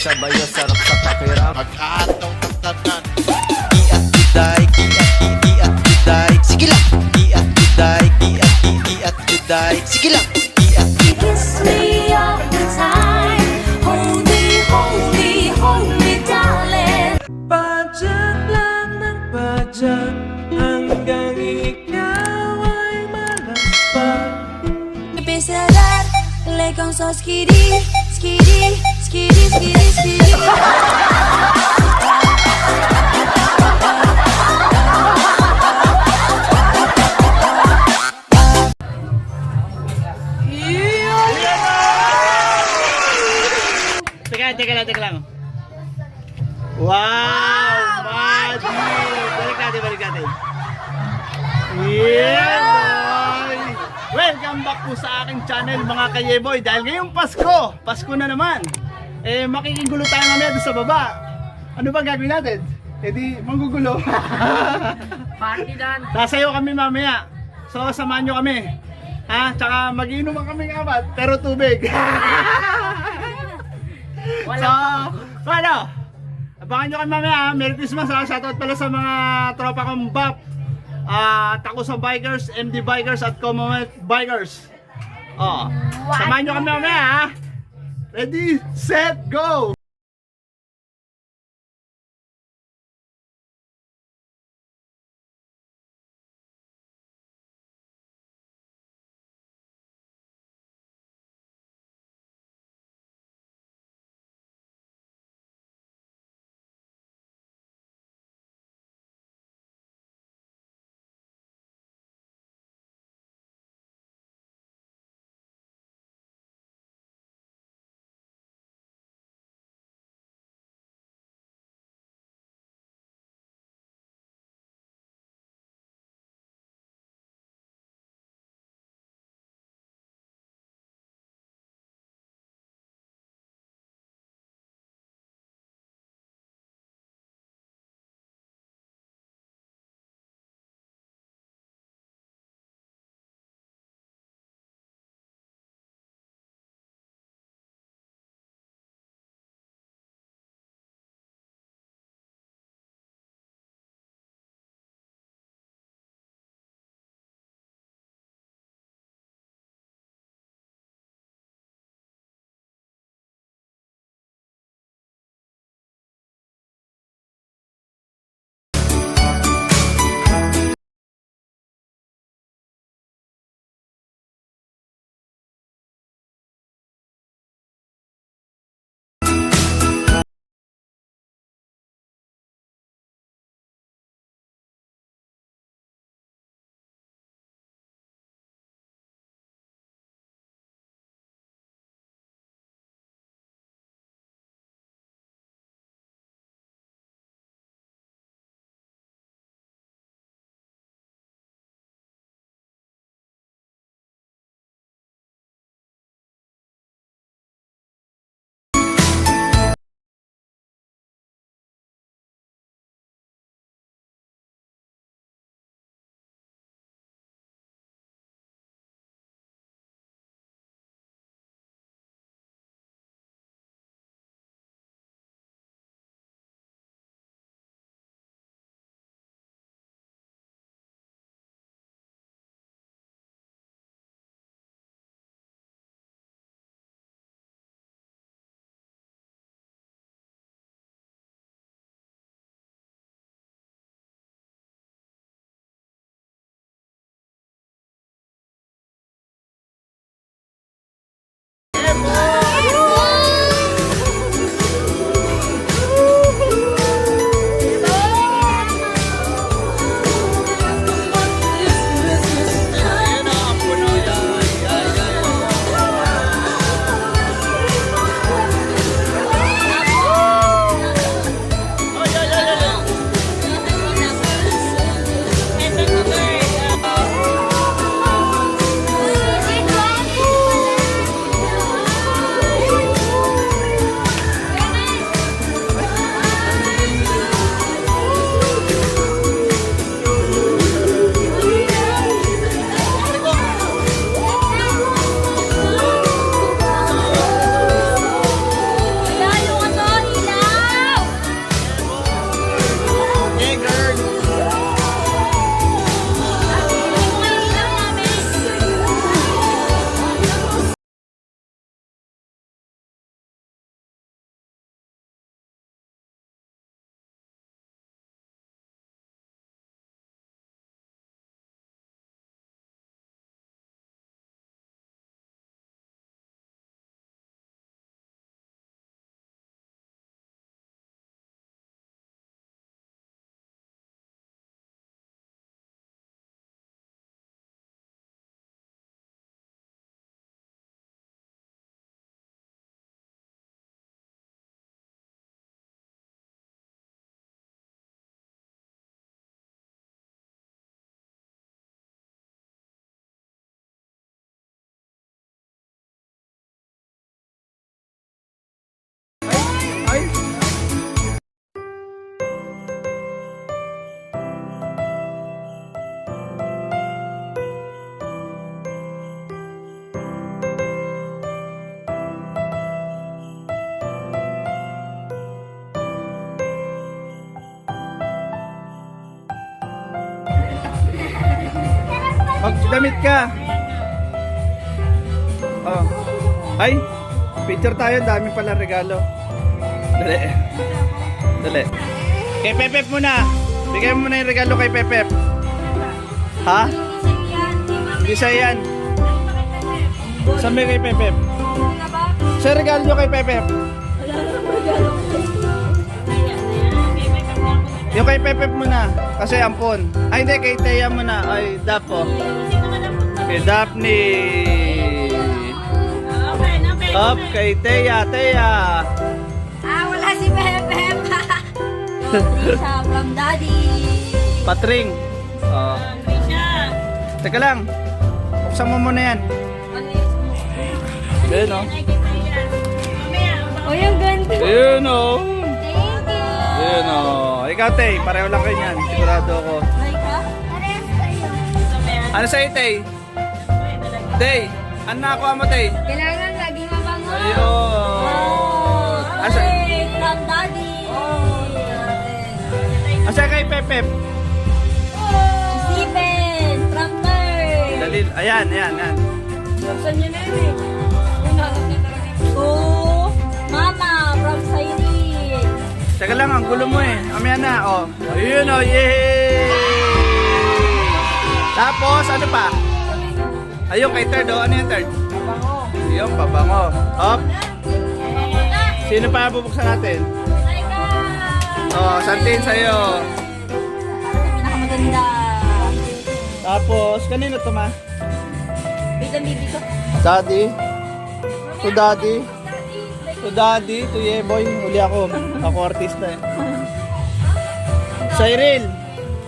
sabay sarap sa pakiram. Pag-aataw ng tanan. Iat juday, iat juday. Sige lang. Iat juday, iat juday. Sige lang. Iat. Kiss me all the time. Hold me, hold me, hold me, darling. Padyak lang ng padyak hanggang ikaw ay malagpas. Empezarán, le con so skiddy, skiddy, skiddy, skiddy, skiddy. Teka lang. Wow! Magic! Balik natin. Yeah, boy! Welcome back po sa aking channel mga kayeboy. Dahil ngayong Pasko na naman. Makikigulo tayo mamaya doon sa baba. Ano ba gagawin natin? Di manggugulo. Party dan. Sasayaw kami mamaya. So samahan nyo kami. Tsaka mag-iinuman kami ng apat, pero tubig. So, paano? Abangan nyo kami mamaya. Merry Christmas. Shoutout pala sa mga tropa kong BAP, Takusa Bikers, MD Bikers at Commonwealth Bikers. Samahan nyo kami mamaya. Ready, set, go! Magdamit ka. Oh. Ay, picture tayo. Dami pala regalo. Dali. Dali. Kay Pepep muna. Bigay mo muna yung regalo kay Pepep. Ha? Hindi sa'yo yan. Saan ba kay Pepep? Sa regalo nyo kay Pepep. Yung kay Pepep muna. Kasi ampon. Ay hindi, kay Teya muna. Ay, Dap po. Kay Daphne. Up kay Teya. Teya. Wala si Bebep. Lisa from Daddy. Patring. Oh. Teka lang. Buksan mo muna yan. Ayun o. Oh, yung ganda. Ayun o. Thank you. Ayun o. Ikaw, Tay. Pareho lang kayo yan. Sigurado ako. Like ka? Parehas kayo. Ano sa'yo, Tay? Tay. Ano nakuha mo, Tay? Kailangan laging mabango. Ayun. Asa? Okay, from Daddy. Asa kay Pepep? Stephen from Third. Dalil. Ayan, ayan, ayan. Saan niya na yun eh? Oh, Mama from Cyril. Teka lang, ang gulo mo eh. Amaya na, oh. Ayun o, yay! Tapos, ano pa? Ayun, kay Third, oh. Ano yung Third? Pabango. Ayun, pabango. Up. Sino pa bubuksan natin? Oh, Santin sa'yo. Pinakamaganda. Tapos, kanino to, ma? Wait lang, bibi ko. Daddy. To Daddy. To Daddy, to Yeboy. Huli ako. Ako artista eh. Cyril.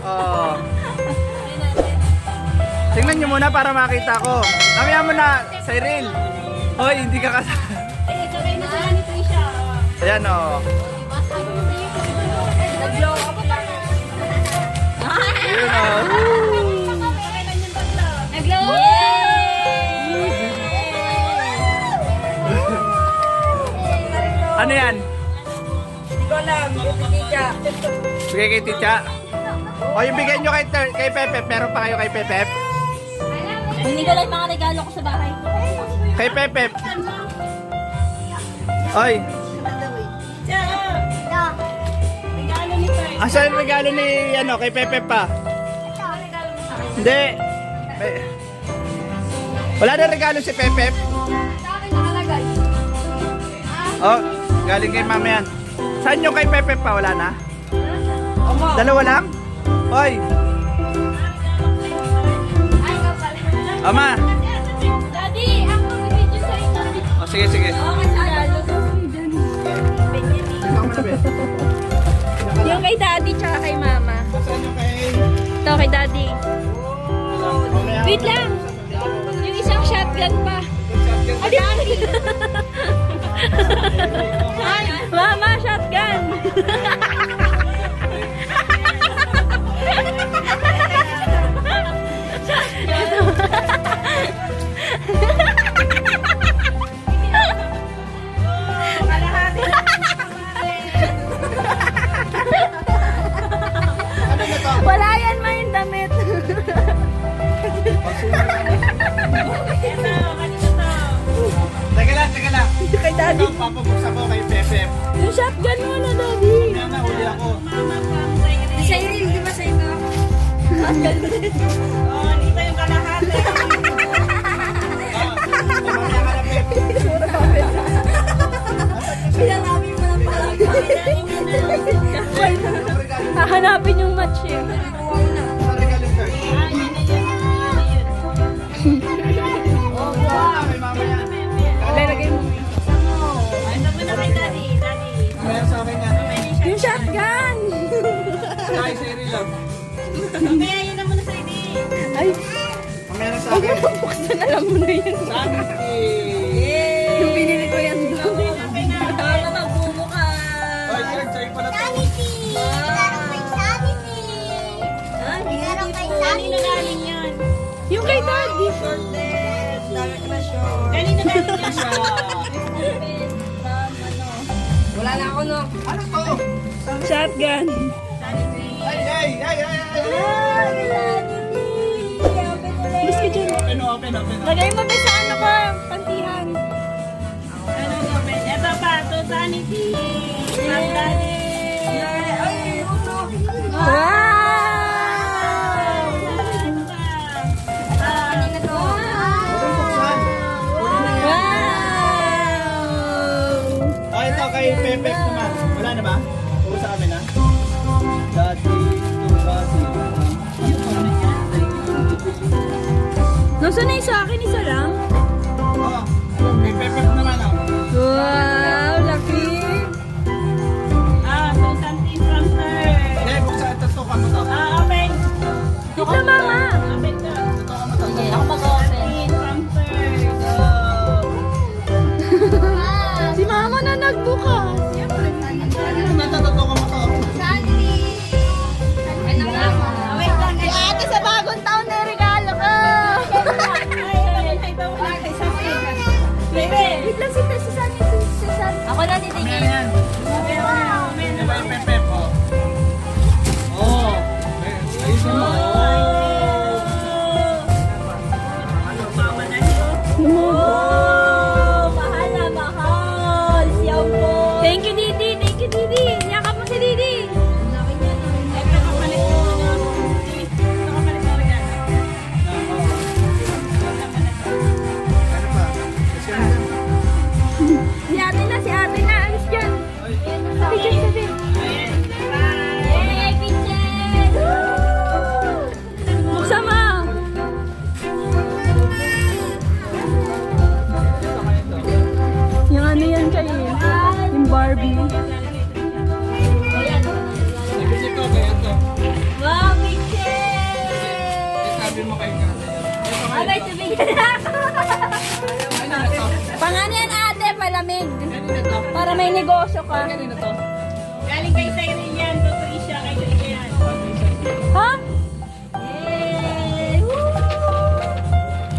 Oh. Tingnan nyo muna para makita ko. Mamaya mo na, Cyril. Hoy, hindi ka kasama. Ay, sabay na sila ni Trisha. Ayan o. Nag-blow ako pa. Ayun o. Nag-blow! Ano yan? Hindi ko alam. Tita. Bigay kay Ticha. O yung bigay nyo kay Pepep. Meron pa kayo kay Pepep? Hindi ko lang mga regalo ko sa bahay. Kay Pepep. Oy. Regalo ni Fer. Asan yung regalo ni ano, kay Pepep pa? Hindi. Wala na regalo si Pepep? Sa akin nakalagay. Oh, galing kay mama yan. Saan yung kay Pepep pa? Wala na? Dalawa lang? Oy. Ay, kapal. Ama. Daddy, ako mag-video sa ito. Oh, sige, sige. Okay, sa regalo. Yung kay Daddy tsaka kay Mama. Saan yung kay... Ito kay Daddy. Wait lang. Yung isang shotgun pa. Adi, Mama, shotgun. Wala yan, may damit. Teka lang, teka lang. Kay Daddy. Ito, papabuksan ko kay Pepep. Yung shotgun mo na, Daddy. Kaya na, huli ako. Sa Iril, di ba sa ito? Oh, dito yung kalahati. Mamaya ka na, Pep. Pinarami mo lang pala. Hahanapin yung match eh. Saan regalo ka? May mama yan. Lalagay mo. Ito mo na kay Daddy. Daddy. Meron sa akin yan. Yung shotgun! Ay, sa Iril lang. Kaya yun na muna sa ini. Ay, Meron sa akin. buksan na lang muna yun. Yung binili ko yan doon. Para magbubuka. Ay, Third, sa'yo pala to. Kanino galing yan? Yung kay Daddy. Kanino galing yan? Wala na ako, no? Ano to? Shotgun. Ay, ay, ay, ay, ay. Lagay mo ba sa ano ko? Pantihan. Ano gawin? Ito pa, to sanity. From Daddy. Wow! Kanina to. Buksan. Wow! Ito kay Pepe naman. Wala na ba? Puro sa amin, ha? Daddy, Daddy. Nasaan na yung sa akin? Isa lang? Oo. Kay Pepe naman, oh. Wow! Laki! So something from her. Hindi, buksan. Tutukan mo to. Open. Wait na, mama! Open to. Tutukan mo to. Sige, ako mag-open. From her. Si mama na nagbukas! Natutukan mo to. Wait lang. Si ate sa bagong taon na regalo ko! Wait lang si Sunny. Ako na titigil. Yan. Ito yung Pepe, oh. Oh. Ayusin mo. Mahal na mahal! Siyaw po! Thank you, Didi! Thank you, Didi! Yakap mo si Didi! Ano pa? Kasi ano? Si ate na! Alis dyan! Ate dyan, sabi! Yay, Vincent! Buksan mo! Yung ano yan kayo? Yung Barbie. Kasi ito, kaya ito. Wow, Vincent! Sabi mo kay Kate. Abay, tubigyan na ako! Pangano yan ate, palamig. Para may negosyo ka. Galing kay Cyrene yan, Patricia, kay Trisha yan. Ha? Yay! Woo!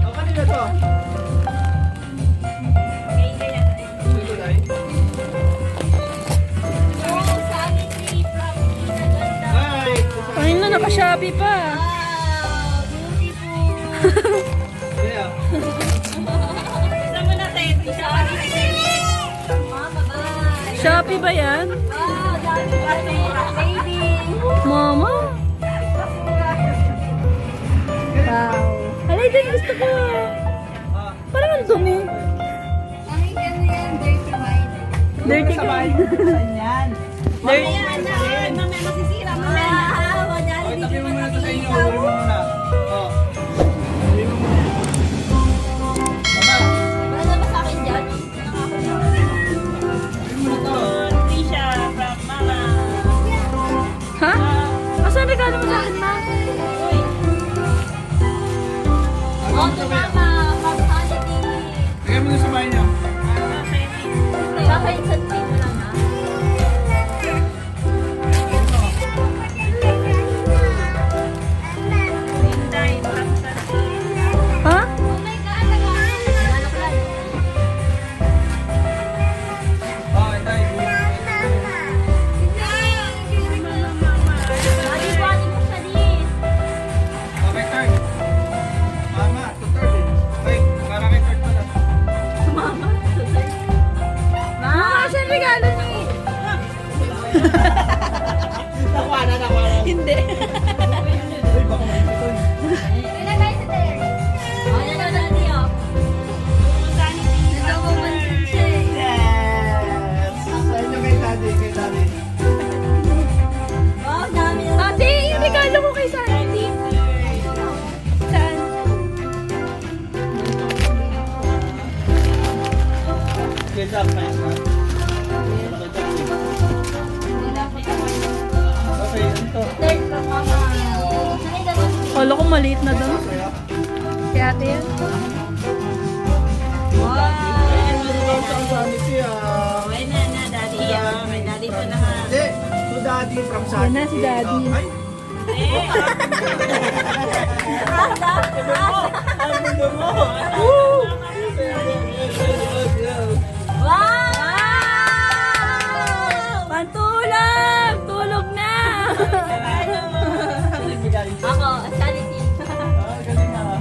O, kanina to? Kay Kaya. Kulay. Oh, sanity from Ganda. Ay! Ayun na, naka-Shopee pa. Wow, beautiful. Kaya. Gusto mo na tayo, Trisha, kay Cyrene. Mama, bye. Shopee ba yan? Wow, dami baby. Mama? Wow. Hala, ito yung gusto ko. Parang ang dumi. Dirty ka. Mamaya na, mamaya masisira. Mamaya na. Okay, tabi mo muna ito sa inyo. Uli mo muna. Oh. Uli mo muna. Mama, Wala na ba sa akin dyan? uli mo na to. Trisha from Mama. Ha? Asan regalo mo sa akin, ma? Oh, to Mama, from Sanity. Lagyan mo na sa bahay niyo. Kakain sa team lang ha. Winday from Sanity. Ha? Oh my God, nag-aalok lang. Oh, ito yung Balik-balik mo siya din. okay, third. Mama, to third eh. Ay, para kay third pala. Mama, asan regalo ni? Nakuha na. Hindi. Uy, baka may ito eh. Ilagay sa there. Oh, yan na dati oh. Sanity. Nagkakumansin siya eh. Yes! Sa inyo kay daddy, kay daddy. Oh, dami na. Ate, yung regalo ko kay Sandy. Saan? Good job, man. Okay, ano to? Third from Mama. Saan yung dapat? Kala ko maliit na daw. Kaya? Kaya ate yan. Sanity ah. Okay na, daddy. May daddy pa na ha. Hindi, to daddy from Yan Sanity. na si daddy. Ay, ang mundo mo. Wow! Pantulog! Tulog na! Ako, sanity. Galing ah.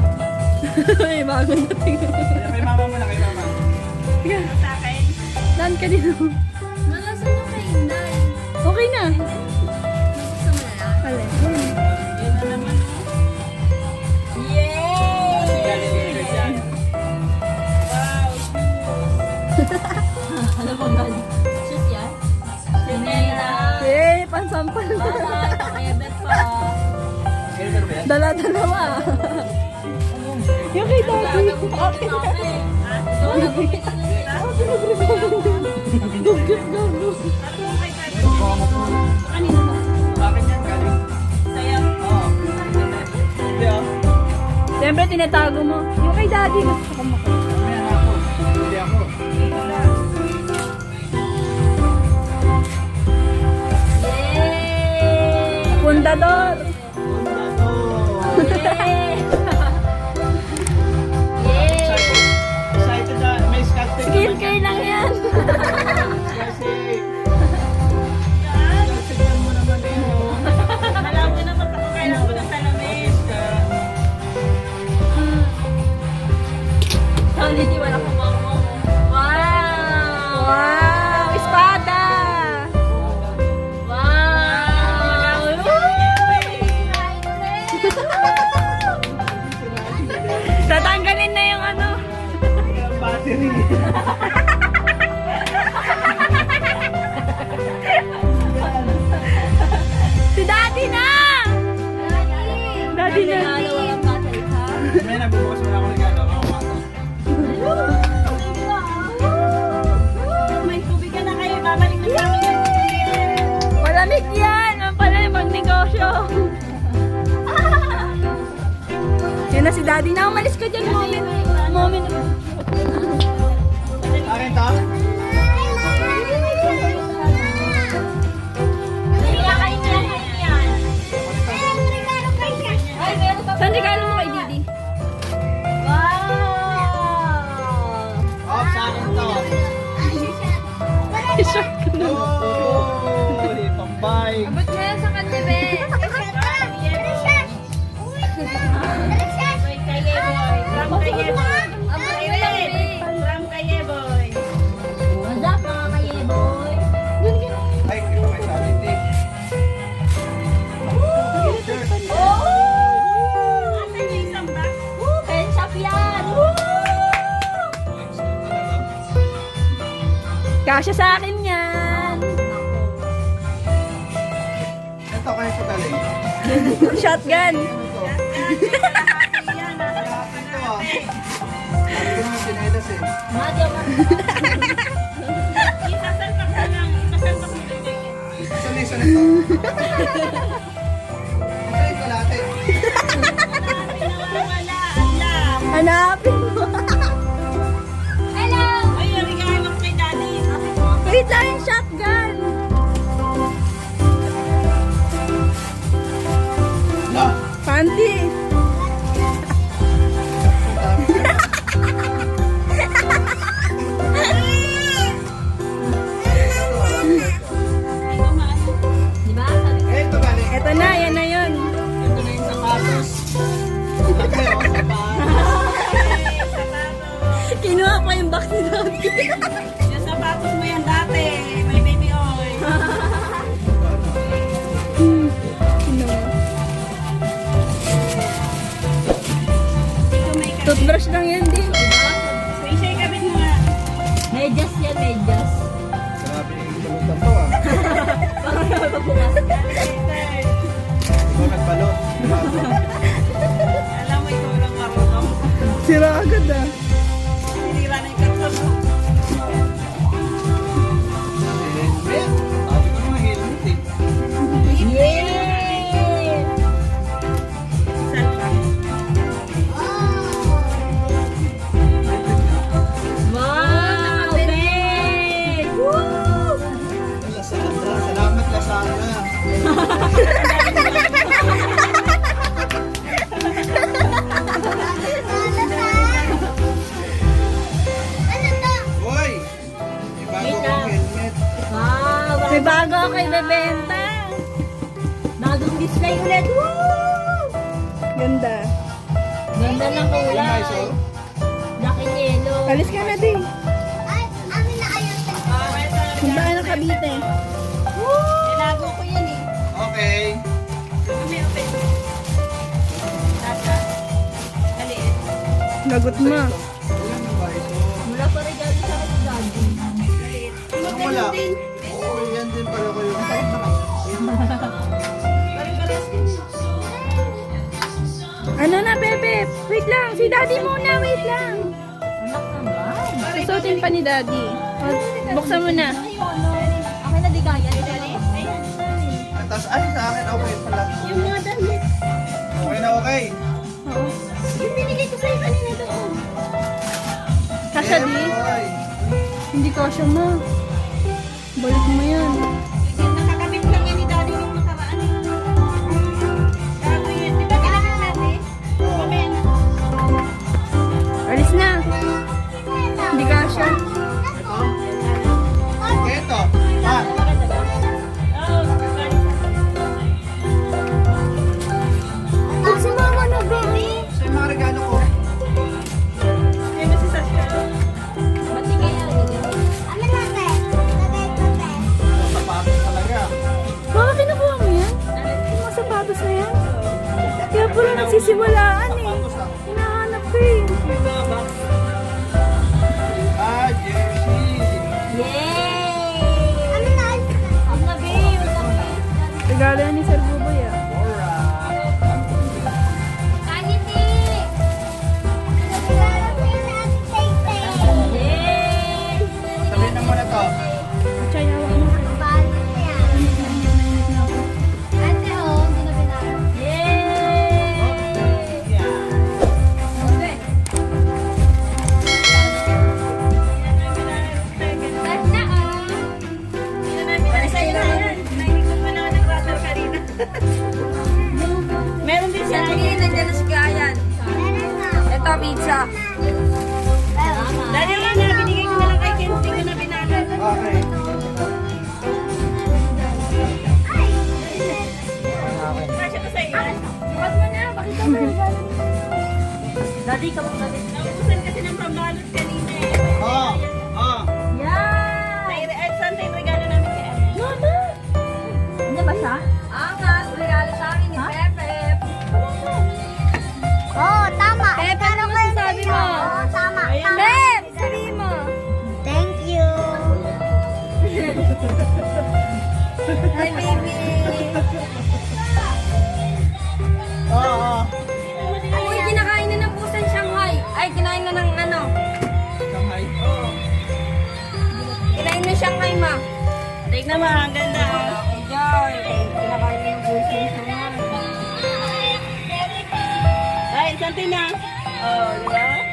May bagong dating. Ayan, kay mama muna, kay mama. Sa akin. Dan ka dito. Malasan mo kay Inday. Okay na. Gusto mo na lang? Alin? Yun na naman. Yay! Wow! Ano ba galing? Shoot yan? Sinela. Yay! Pansampal. Ebet pa. Dala-dalawa. Yung kay Daddy. Okay. Dugyot gago. Kanina ba? Bakit yan galing? Saya. Oo. Hindi oh. Siyempre, tinatago mo. Yung kay Daddy. Gusto ko makita. Mamaya na ako. Hindi ako. Yay! Fundador. Yay! Yay! Excited na. May sculpting Skincare lang yan. Kasi... Sculpting mo naman eh. Alam ko naman ako kailangan ko ng salamin. Sorry, di wala ko mo. Wow! Wow! Espada! Wow! Tatanggalin na yung ano. Ang battery. Si Daddy na! Daddy na. May nabubukas mo na ako regalo. Mga bata. May tubig ka na kayo. Babalik na sa amin yung tubig. Malamig yan. Ang pala yung magnegosyo. Yan na si Daddy na. Umalis ka dyan. Moment. Akin to? Saan regalo mo kay Didi? Oh, sa akin to. Short ka na. Oh! Pambay. Abot mo yan sa kanya, be. From Kayeboy. Abot mo yan, be. From Kayeboy. What's up, mga kayeboy? Ay, ito may sality. Asan yung isang box? Penshop yan. Kasya sa akin yan. Ito, kaya ko galing. Shotgun. Yan, Ito ah. Sabi ko naman sinelas eh. Madyo ka. isasalpak na lang. Isasalpak mo lang yan. Saan na isa nito? Saan ito lahat eh? Pinawawala. Alam. Hanapin mo. Hello. Ay, yung regalo ko kay Daddy. Wait lang yung shotgun. No! Panty. Di ba? Sabi ko, Eh, ito galing. Ito na, yan na yun. Ito na yung sapatos. Laki oh, sapatos. Kinuha ko yung box ni Daddy. Yung sapatos mo yan dati. May baby oil. Kinuha. Ito may kabit. Toothbrush lang yan, di. Shay, kabit mo nga. medyas yan, medyas. Grabe yung salutan to ah. Ikaw nagbalot. Alam mo, ikaw lang marunong. Sira agad ah. Sinira na yung karton mo. Helmet. Sabi ko naman helmet eh. Yay! Salpak. Wow! Ben! Woo! Lazada. Salamat Lazada. Hoy! May bago kong helmet. Wow! May bago ako kay bebenta. Bagong display ulit. Woo! Ganda. Ganda Ganda ng kulay. Black and yellow. Alis ka na din. Punta ka ng Cavite. Tinago ko yan eh. Okay. Lagot mo. Mula pa rin galing sa akin daddy. Ang wala. Oo, yan din pala ko yung... Ano na, Pepe? Wait lang. Si Daddy muna. Wait lang. Anak naman. Susuotin pa ni Daddy. O, buksan mo na. Akin na di kaya. Tapos ay sa akin, okay pala. Yung mga damit. Okay na okay. Oo. Yung binigay ko sa'yo kanina doon. Kasha di? Okay. Hindi kasha mo. Balik mo yan. Nakakabit lang yan ni daddy yung nakaraan. Bago yun. Di ba kailangan natin? Mamaya na. Alis na. Hindi kasha. Okay, ito. Ah, Ba't si Mama na gawin? sa yung mga regalo ko. Ba't di kaya? Sapatos talaga. Baka kinukuha mo yan? Yung mga sapatos na yan? Kaya pala nagsisiwalaan eh. Sapatos ah. Hinahanap ko eh. Ah, jersey. Yay! Ano na? Ang nabi. Regalo yan ni Sir Buboy ah. Alright. Kaniti! Yay! Sabihin na muna to. Chay, hawak mo. Ate, oh, hindi na pinarap. Yay! Start na, ah. Meron din siya. Sige, nandiyan na si Kayan. Ito, pizza. Dali nga na, binigay ko na lang kay Kenzie ko na binanan. Okay. Kasha ko sa'yo. Bukas mo na, pakita mo yung regalo. Daddy, kapag daddy. Naubusan kasi ng pambalot kanina eh. Oh, oh. Yan! Ay, saan tayo yung regalo namin kay Ate? Mama! Ano ba siya? Angas, regalo sa akin ni Pepe. Oh, tama. Pepe, ano masasabi mo? Oh, tama. Pep, sabihin mo. Thank you. Hi, baby. Oo. Uy, kinakain na ng pusang Shanghai. Ay, kinain na ng ano? Shanghai. Kinain na Shanghai, ma. Tignan mo, ang ganda. Enjoy. Kinakain na ng pusang Shanghai. Ay, saan tayo na? Oh, di ba?